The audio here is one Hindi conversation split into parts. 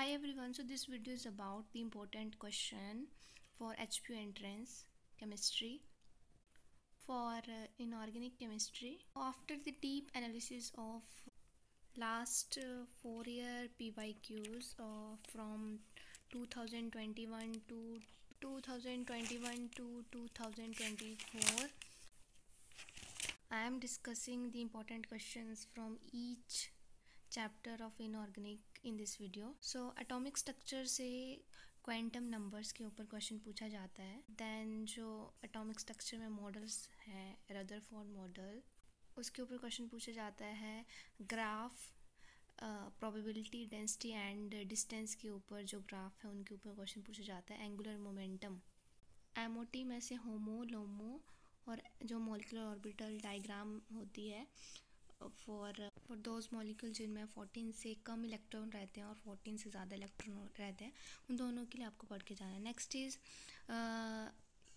Hi everyone, so this video is about the important question for HPU entrance chemistry for inorganic chemistry. After the deep analysis of last 4-year PYQs from 2021 to 2024, I am discussing the important questions from each chapter of inorganic in this video. So atomic structure से क्वांटम नंबर्स के ऊपर क्वेश्चन पूछा जाता है. देन जो एटॉमिक स्ट्रक्चर में मॉडल्स हैं, रदरफोर्ड मॉडल, उसके ऊपर क्वेश्चन पूछा जाता है. Graph probability, density and distance के ऊपर जो ग्राफ है उनके ऊपर क्वेश्चन पूछा जाता है. एंगुलर मोमेंटम, एमओटी में से होमो, लोमो और जो मॉलिक्यूलर ऑर्बिटल डायग्राम होती है फॉर दोज मॉलिक्यूल जिनमें 14 से कम इलेक्ट्रॉन रहते हैं और 14 से ज़्यादा इलेक्ट्रॉन रहते हैं, उन दोनों के लिए आपको पढ़ के जाना है. नेक्स्ट इज़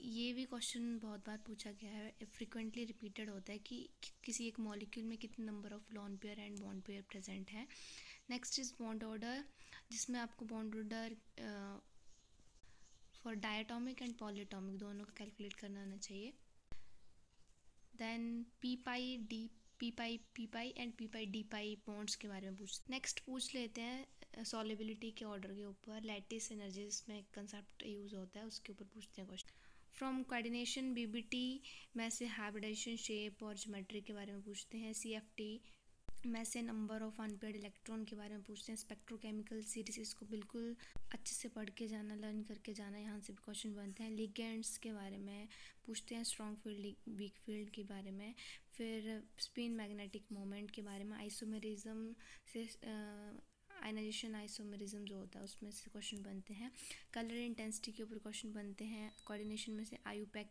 ये भी क्वेश्चन बहुत बार पूछा गया है, फ्रिक्वेंटली रिपीटेड होता है कि किसी एक मॉलिक्यूल में कितने number of lone pair and bond pair present है. नेक्स्ट इज़ बॉन्ड ऑर्डर, जिसमें आपको bond order for diatomic and polytomic दोनों को कैलकुलेट करना आना चाहिए. Then p pi and p pi d pi bonds के बारे में नेक्स्ट पूछ लेते हैं सॉल्युबिलिटी के ऑर्डर के ऊपर. लैटिस एनर्जीज में कंसेप्ट यूज़ होता है, उसके ऊपर पूछते हैं क्वेश्चन. फ्रॉम कोऑर्डिनेशन बीबीटी में से हाइब्रिडाइजेशन, शेप और ज्योमेट्री के बारे में पूछते हैं. सीएफटी में से नंबर ऑफ अनपेयर्ड इलेक्ट्रॉन के बारे में पूछते हैं. स्पेक्ट्रोकेमिकल सीरीज, इसको बिल्कुल अच्छे से पढ़ के जाना, लर्न करके जाना, यहाँ से भी क्वेश्चन बनते हैं. लिगेंड्स के बारे में पूछते हैं, स्ट्रॉन्ग फील्ड, वीक फील्ड के बारे में. फिर स्पिन मैग्नेटिक मोमेंट के बारे में, आइसोमेरिज्म से आयनाइजेशन आइसोमेरिज्म जो होता है उसमें से क्वेश्चन बनते हैं. कलर इंटेंसिटी के ऊपर क्वेश्चन बनते हैं. कोऑर्डिनेशन में से IUPAC.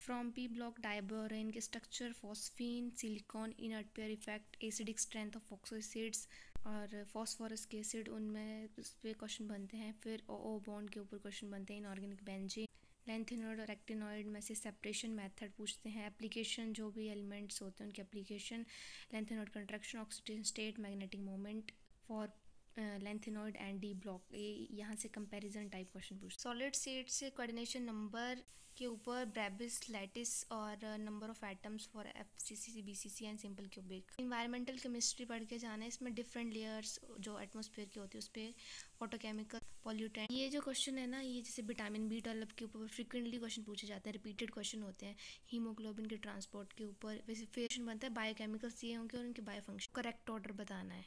From p block diborane के structure, phosphine, silicon, inert pair effect, acidic strength of oxo acids और फॉस्फोरस के एसिड, उनमें उस पर क्वेश्चन बनते हैं. फिर ओ बॉन्ड के ऊपर क्वेश्चन बनते हैं. इनऑर्गेनिक बेंजीन, लेंथेनॉइड और एक्टिनॉइड में से सेपरेशन मेथड पूछते हैं. एप्लीकेशन, जो भी एलिमेंट्स होते हैं उनकी application. Lanthanoid contraction, oxidation state, magnetic moment for lanthanoid and D block, ये यहाँ से कंपैरिजन टाइप क्वेश्चन पूछते हैं. सॉलिड स्टेट से कोऑर्डिनेशन नंबर के ऊपर ब्रेबिस, लैटिस और number of atoms for FCC, BCC and simple cubic. Environmental chemistry पढ़ के जाना है. इसमें डिफरेंट लेयर्स जो एटमॉस्फेयर की होती है उस पर फोटोकेमिकल, पॉल्यूटेंट. ये जो क्वेश्चन है ना, ये जैसे विटामिन B12 के ऊपर फ्रिक्वेंटली क्वेश्चन पूछे जाते हैं, रिपीटेड क्वेश्चन होते हैं. हीमोग्लोबिन के ट्रांसपोर्ट के ऊपर वैसे फिर बनता है. बायोकेमिकल्स ये होंगे और उनके बायो फंक्शन, करेक्ट ऑर्डर बताना है.